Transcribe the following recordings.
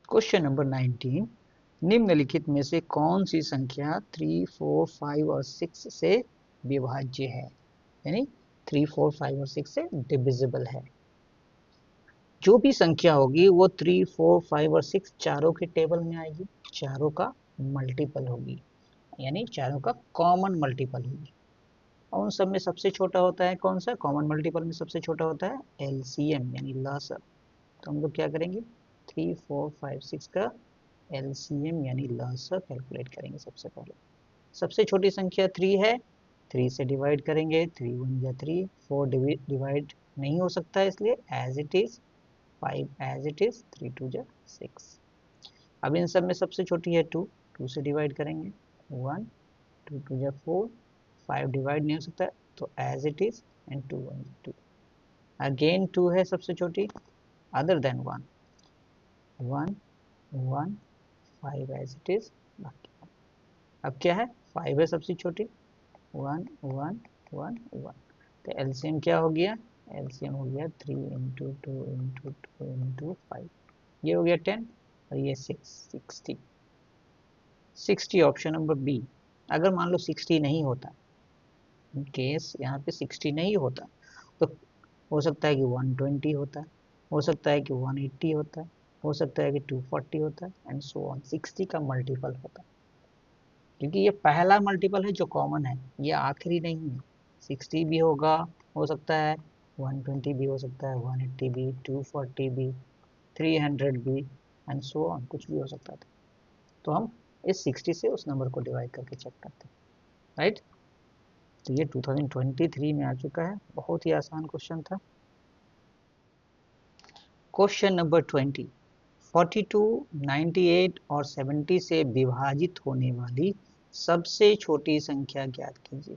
Question number 19, निम्नलिखित में से कौन सी संख्या 3, 4, 5 और 6 से विभाज्य है, यानी 3, 4, 5 और 6 से डिविजिबल है। जो भी संख्या होगी वो 3, 4, 5 और 6 चारों के टेबल में आएगी, चारों का मल्टीपल होगी, यानी चारों का कॉमन मल्टीपल होगी। और उन सब में सबसे छोटा होता है कौन सा? कॉमन मल्टीपल में सबसे छोटा होता है एलसीएम यानी लसअ। तो हम लोग क्या करेंगे? 3, 4, 5, 6 का एलसीएम यानी लसअ कैलकुलेट करेंगे। सबसे पहले सबसे छोटी संख्या 3 है, 3 से डिवाइड करेंगे, 3 1 जा 3, 4 डिवाइड नहीं हो सकता है इसलिए as it is, 5 as it is, 3 2 जा 6। अब इन सब में सबसे छोटी है 2, 2 से डिवाइड करेंगे 1, 2 2 जा 4, 5 डिवाइड नहीं हो सकता है तो as it is and 2 1 2। Again 2 है सबसे छोटी other than 1, 1 1 5 as it is. बाकी अब क्या है? 5 है सबसे छोटी, 1 1 1 1। तो एलसीएम क्या हो गया? एलसीएम हो गया 3 इंटू 2 इंटू 2 इंटू 5, ये हो गया 10 और ये 6 60। 60 ऑप्शन नंबर बी। अगर मान लो 60 नहीं होता, इन केस यहाँ पे 60 नहीं होता तो हो सकता है कि 120 होता है, हो सकता है कि 180 होता है, हो सकता है कि 240 होता है एंड सो ऑन। 60 का मल्टीपल होता है क्योंकि ये पहला मल्टीपल है जो कॉमन है, ये आखिरी नहीं है। 60 भी होगा, हो सकता है 120 भी हो सकता है, 180 भी, 240 भी, 300 भी एंड सो ऑन, कुछ भी हो सकता था। तो हम इस 60 से उस नंबर को डिवाइड करके चेक करते हैं, राइट। तो ये 2023 में आ चुका है, बहुत ही आसान क्वेश्चन था। क्वेश्चन नंबर 20, 42, 98 और 70 से विभाजित होने वाली सबसे छोटी संख्या ज्ञात कीजिए।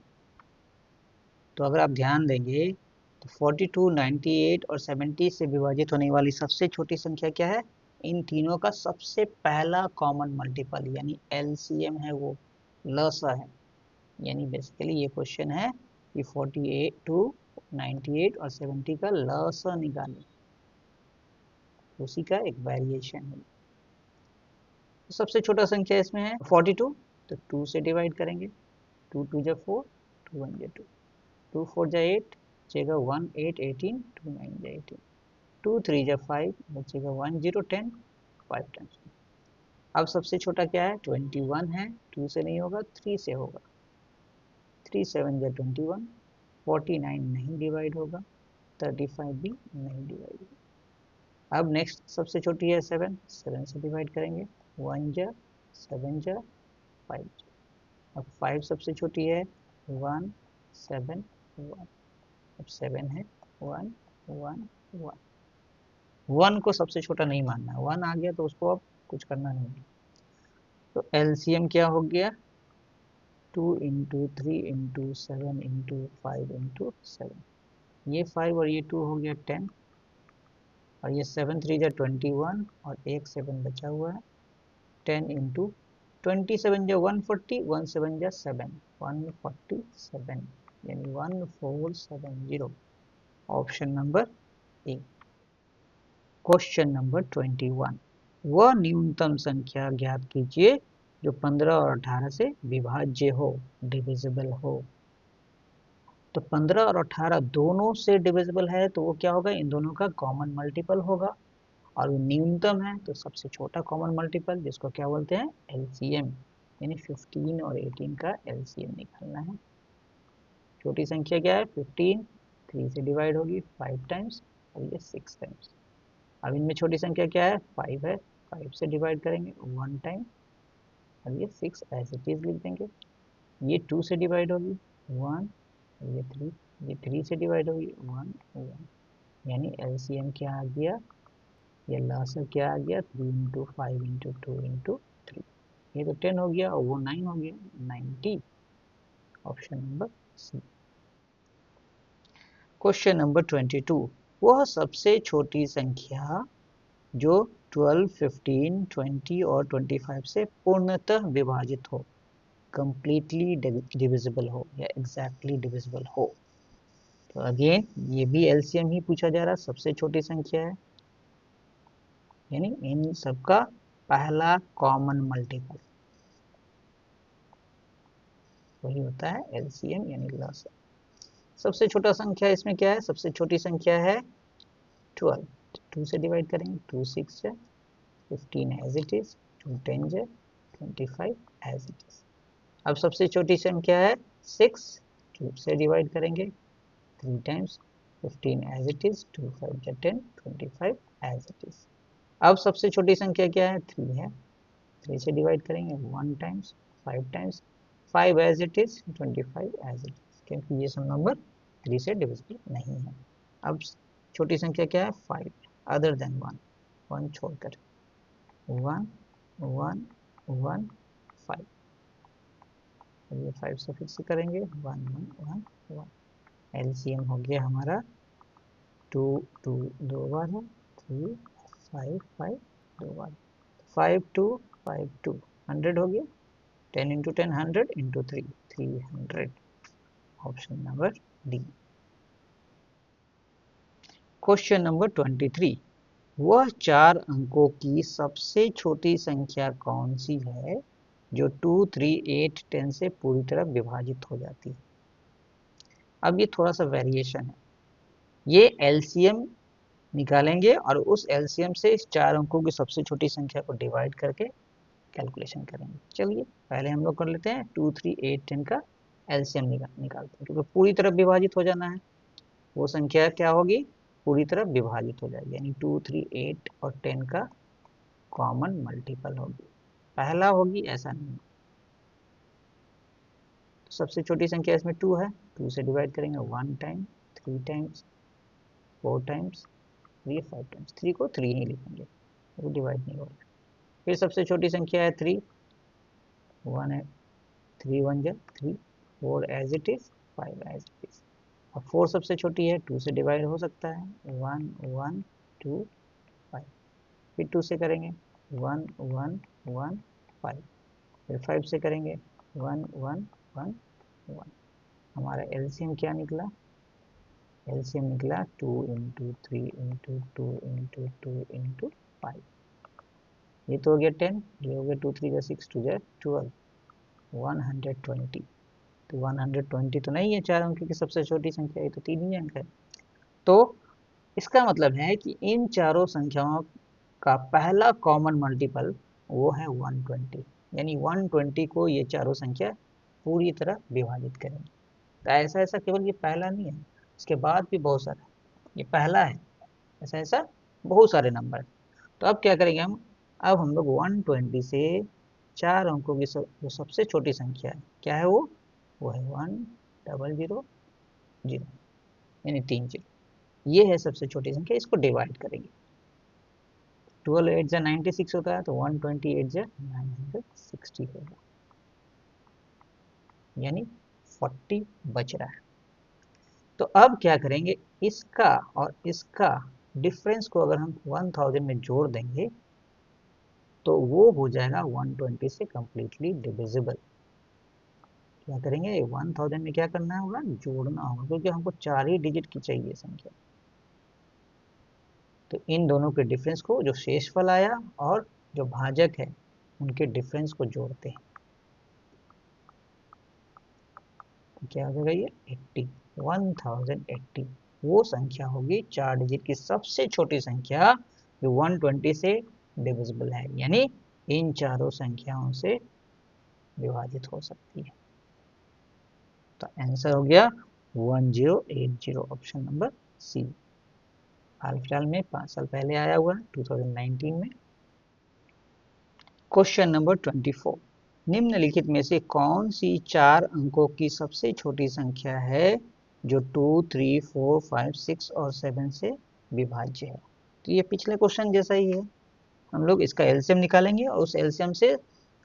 तो अगर आप ध्यान देंगे तो 42, 98 और 70 से विभाजित होने वाली सबसे छोटी संख्या क्या है? इन तीनों का सबसे पहला कॉमन मल्टीपल यानी एलसीएम है, वो लसा है। यानी बेसिकली ये क्वेश्चन है कि 42, 98 और 70 का लसा निकालें, उसी का एक वेरिएशन है। तो सबसे छोटा संख्या इसमें है 42, तो 2 से डिवाइड करेंगे, 2 2 जा 4, 2 1 जा 2, 2 4 जा 8, बचेगा 1 8 18, 2 9 जा 18, 2 3 जा 5, बचेगा 1 0 10, 5 टाइम्स। अब सबसे छोटा क्या है? 21 है, 2 से नहीं होगा 3 से होगा, 3 7 जा 21, 49 नहीं डिवाइड होगा, 35 भी नहीं डिवाइड होगा। अब नेक्स्ट सबसे छोटी है 7, 7 से डिवाइड करेंगे, 1 जा 7 जा 5। अब 5 सबसे छोटी है 1 7 1। अब 7 है 1 1 1। 1 को सबसे छोटा नहीं मानना है, 1 आ गया तो उसको अब कुछ करना नहीं है। तो एलसीएम क्या हो गया? 2 इंटू 3 इंटू 7 इंटू 5 इंटू 7। ये 5 और ये 2 हो गया 10, और ये 7 3 जा 21 और एक 7 बचा हुआ है, 10 इंटू 27 जा 140, 1 7 जा 7, 147 यानी 1470, option number A. Question number 21, वह न्यूनतम संख्या ज्ञात कीजिए जो 15 और 18 से विभाज्य हो, डिविजिबल हो। तो 15 और 18 दोनों से डिविजिबल है तो वो क्या होगा? इन दोनों का कॉमन मल्टीपल होगा। और वो न्यूनतम है तो सबसे छोटा कॉमन मल्टीपल, जिसको क्या बोलते हैं? एलसीएम, यानी 15 और 18 का एलसीएम निकालना है। छोटी संख्या क्या है? 15, 3 से डिवाइड होगी 5 टाइम्स और ये 6 टाइम्स। अब इनमें छोटी संख्या क्या है? 5 है, 5 से डिवाइड करेंगे 1 टाइम और ये 6 एज इट इज लिख देंगे। ये 2 से डिवाइड होगी 1, ये 3, ये 3 से डिवाइड होगी 1 1, यानी एलसीएम क्या आ गया? ये लासा क्या आ गया? 3 इंटू 5 इंटू 2 इंटू 3। ये तो 10 हो गया और वो 9 हो गया, 90, option number C. Question number 22, वह सबसे छोटी संख्या जो 12, 15, 20 और 25 से पूर्णतः विभाजित हो, कंप्लीटली डिविजिबल हो या एग्जैक्टली डिविजिबल हो। तो अगेन ये भी एलसीएम ही पूछा जा रहा है, सबसे छोटी संख्या है, यानी इन सबका पहला कॉमन मल्टीपल, वही होता है एलसीएम यानी लॉस। सबसे छोटा संख्या इसमें क्या है, सबसे छोटी संख्या है 12, 2 से डिवाइड करेंगे, 2 6 है 15 एज इट इज, 2 10 है 25 एज इट इज। अब सबसे छोटी संख्या है 6, 2 से डिवाइड करेंगे, 3 टाइम्स 15 एज इट इज, 2 5 जा 10, 25 एज इट इज। अब सबसे छोटी संख्या क्या है, 3 है, 3 से डिवाइड करेंगे, 1 times 5 times 5 as it is, 25 as it is, क्योंकि ये सब नंबर 3 से डिविजिबल नहीं है। अब छोटी संख्या क्या है, 5 अदर देन 1, 1 छोड़कर, 1 1 1 5, ये 5 से फिर से करेंगे, 1 1 1 1, एलसीएम हो गया हमारा 2 2 दो बार है, 3 5 5 दो बार, 5 2 5 2 100 हो गया, 10 into 10 100 into 3 300, option number D. Question number 23, वह 4 अंकों की सबसे छोटी संख्या कौन सी है जो 2 3 8 10 से पूरी तरह विभाजित हो जाती है। अब ये थोड़ा सा वेरिएशन है, ये एलसीएम निकालेंगे और उस एलसीएम से इस 4 अंकों की सबसे छोटी संख्या को डिवाइड करके कैलकुलेशन करेंगे। चलिए पहले हम लोग कर लेते हैं 2 3 8 10 का एलसीएम निकालते हैं, क्योंकि पूरी तरह विभाजित हो जाना है, वो संख्या क्या होगी, पूरी तरह विभाजित हो जाएगी, यानी 2 3 8 और 10 का कॉमन मल्टीपल होगी, पहला होगी ऐसा नहीं। तो सबसे छोटी संख्या इसमें 2 है, 2 से डिवाइड करेंगे, 1 टाइम 3 टाइम्स 4 टाइम्स 3 5 टाइम्स, 3 को 3 ही लिखेंगे, वो डिवाइड नहीं होगा। फिर सबसे छोटी संख्या है 3, 1 है, 3 1 जा 3, 4 as it is, 5 as it is. अब 4 सबसे छोटी है, 2 से डिवाइड हो सकता है, 1 1 2 5, फिर 2 से करेंगे, 1 1 1 5, फिर 5 से करेंगे, 1 1 1 1। हमारा एलसीएम क्या निकला, एलसीएम निकला 2 इंटू 3 इंटू 2 इंटू 2 इंटू 5, ये तो हो गया 10, ये हो गया 2 3 जा 6 2 जा 12, 120। तो 120 तो नहीं है 4 अंक की सबसे छोटी संख्या, ये तो 3 ही अंक है। तो इसका मतलब है कि इन चारों संख्याओं का पहला कॉमन मल्टीपल वो है 120, यानी 120 को ये चारों संख्या पूरी तरह विभाजित करेंगे। तो ऐसा ऐसा केवल ये पहला नहीं है, इसके बाद भी बहुत सारा, ये पहला है, ऐसा ऐसा बहुत सारे नंबर है। तो अब क्या करेंगे हम, अब हम लोग 120 से 4 अंकों की जो सबसे छोटी संख्या है क्या है, वो है 1000, यानी 3 0, ये है सबसे छोटी संख्या, इसको डिवाइड करेंगे। 12 8 जा 96 होता है, तो 128 जा 960 होगा, यानी 40 बच रहा है। तो अब क्या करेंगे, इसका और इसका डिफरेंस को अगर हम 1000 में जोड़ देंगे तो वो हो जाएगा 120 से कंप्लीटली डिविजिबल। क्या करेंगे, 1000 में क्या करना होगा, जोड़ना होगा, क्योंकि हमको 4 ही डिजिट की चाहिए संख्या। तो इन दोनों के डिफरेंस को, जो शेषफल आया और जो भाजक है, उनके डिफरेंस को जोड़ते हैं, तो क्या हो जाएगा, ये 80, 1080 वो संख्या होगी 4 डिजिट की सबसे छोटी संख्या जो 120 से डिविजिबल है, यानी इन चारों संख्याओं से विभाजित हो सकती है। तो आंसर हो गया 1080, ऑप्शन नंबर सी। हाल फिलहाल में 5 साल पहले आया हुआ है, 2019 में। क्वेश्चन नंबर 24, निम्नलिखित में से कौन सी 4 अंकों की सबसे छोटी संख्या है जो 2 3 4 5 6 और 7 से विभाज्य है। तो ये पिछले क्वेश्चन जैसा ही है, हम लोग इसका एलसीएम निकालेंगे और उस एलसीएम से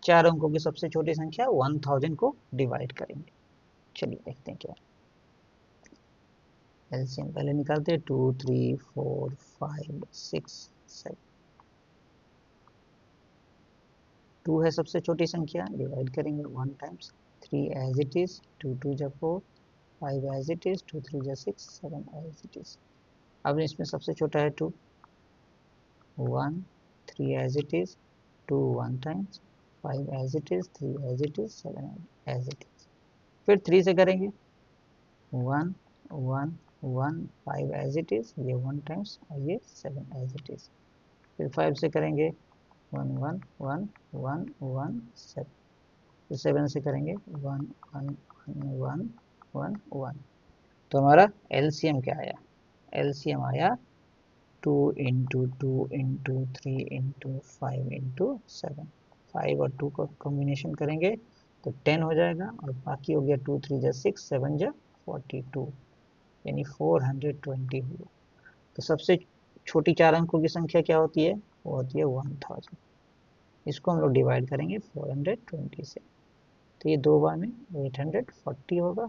4 अंकों की सबसे छोटी संख्या 1000 को डिवाइड करेंगे। चलिए देखते हैं क्या एलसीएम पहले निकालते हैं, 2 3 4 5 6 7, 2 है सबसे छोटी संख्या, डिवाइड करेंगे 1 टाइम्स, 3 एज इट इज, 2 2 जा 4, 5 एज इट इज, 2 3 जा 6, 7 एज इट इज। अब इसमें सबसे छोटा है 2, 1 3 as it is, 2 1 times, 5 as it is, 3 as it is, 7 as it is. फिर 3 से करेंगे 1 1 1, 5 एज इट इज, ये 1 टाइम्स और ये 7 एज इट इज। फिर 5 से करेंगे 1 1 1 1 1 7। फिर 7 से करेंगे 1 1 1 1 1। तो हमारा एलसीएम क्या आया? एलसीएम आया 2 इंटू 2 इंटू 3 इंटू 5 इंटू 7। 5 और 2 को कॉम्बिनेशन करेंगे तो 10 हो जाएगा और बाकी हो गया 2 3 जा 6, 7 जा 42, यानी 420 हुआ। तो सबसे छोटी 4 अंकों की संख्या क्या होती है? वो होती है 1000। इसको हम लोग डिवाइड करेंगे 420 से, तो ये 2 बार में 840 होगा,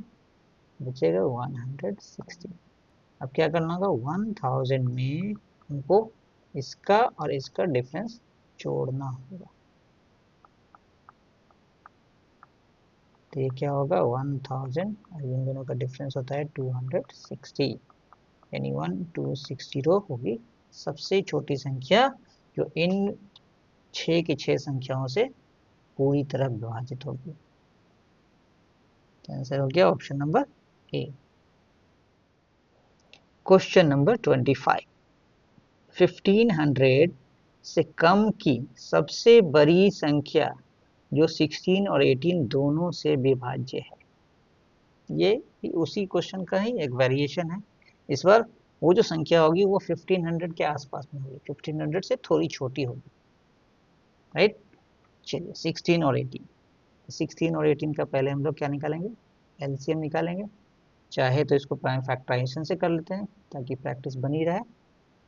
बचेगा 160। अब क्या करना होगा? 1000 में हमको इसका और इसका डिफरेंस जोड़ना होगा। तो ये क्या होगा? 1000 और इन दोनों का डिफरेंस होता है 260, यानी 1260 होगी सबसे छोटी संख्या जो इन 6 की 6 संख्याओं से पूरी तरह विभाजित होगी। आंसर हो गया option number A. Question number 25, 1500 से कम की सबसे बड़ी संख्या जो 16 और 18 दोनों से विभाज्य है। ये उसी क्वेश्चन का ही एक वेरिएशन है। इस बार वो जो संख्या होगी वो 1500 के आसपास में होगी, 1500 से थोड़ी छोटी होगी, राइट। चलिए 16 और 18, 16 और 18 का पहले हम लोग क्या निकालेंगे? एलसीएम निकालेंगे। चाहे तो इसको प्राइम फैक्टराइजेशन से कर लेते हैं ताकि प्रैक्टिस बनी रहे।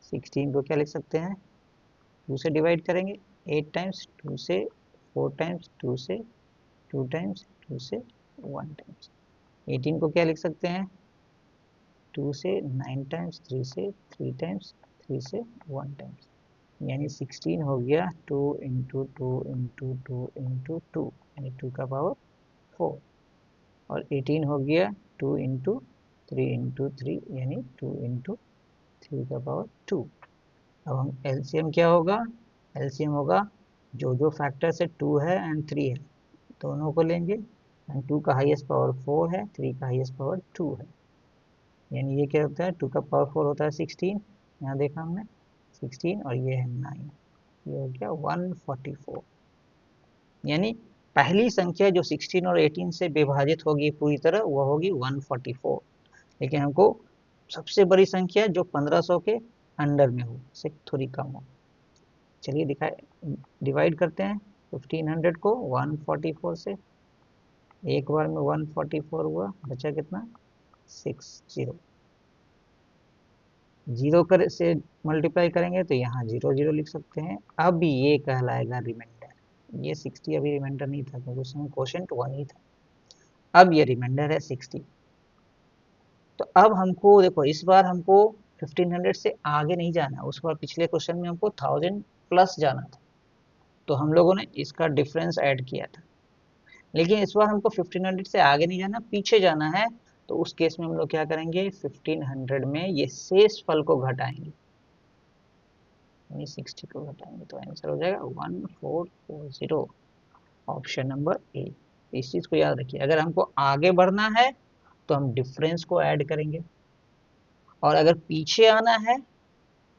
16 को क्या लिख सकते हैं? 2 से डिवाइड करेंगे, 8 टाइम्स, 2 से 4 टाइम्स, 2 से 2 टाइम्स, 2 से 1 टाइम्स। 18 को क्या लिख सकते हैं? 2 से 9 टाइम्स, 3 से 3 टाइम्स, 3 से 1 टाइम्स, यानी 16 हो गया 2 इंटू 2 इंटू 2 इंटू 2, यानी 2 का पावर 4। और 18 हो गया 2 इंटू 3 इंटू 3, यानी 2 इंटू 3 का पावर 2। अब हम एलसीएम क्या होगा? एलसीएम होगा जो जो फैक्टर से 2 है एंड 3 है दोनों को लेंगे, एंड 2 का हाईएस्ट पावर 4 है, 3 का हाईएस्ट पावर 2 है, यानी ये क्या होता है? 2 का पावर 4 होता है 16, यहाँ देखा हमने 16, और ये है 9, ये हो गया 144। यानी पहली संख्या जो 16 और 18 से विभाजित होगी पूरी तरह वो होगी 144, लेकिन हमको सबसे बड़ी संख्या जो 1500 के अंडर में हो, से थोड़ी कम हो। चलिए डिवाइड करते हैं 1500 को 144 से। एक बार में 144 हुआ, बचा कितना? 60। जीरो से मल्टीप्लाई करेंगे तो यहाँ 0 0 लिख सकते हैं। अब ये कहलाएगा रिमाइंडर। ये 60 अभी रिमाइंडर नहीं था क्योंकि उसमें क्वोशंट 1 ही था। अब ये रिमाइंडर है 60। तो अब हमको देखो, इस बार हमको 1500 से आगे नहीं जाना, उस बार पिछले क्वेश्चन में हमको 1000 प्लस जाना था, तो हम लोगों ने इसका डिफरेंस ऐड किया था। लेकिन इस बार हमको 1500 से आगे नहीं जाना, पीछे जाना है, तो उस केस में हम लोग क्या करेंगे? 1500 में ये शेष फल को घटाएंगे, यानी 60 को घटाएंगे, तो आंसर हो जाएगा 1440, ऑप्शन नंबर ए। इस चीज को याद रखिए, अगर हमको आगे बढ़ना है तो हम डिफरेंस को ऐड करेंगे, और अगर पीछे आना है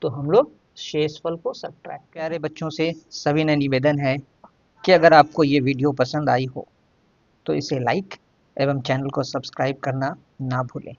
तो हम लोग शेषफल को सब्ट्रैक्ट। प्यारे बच्चों से सभी ने निवेदन है कि अगर आपको ये वीडियो पसंद आई हो तो इसे लाइक एवं चैनल को सब्सक्राइब करना ना भूलें।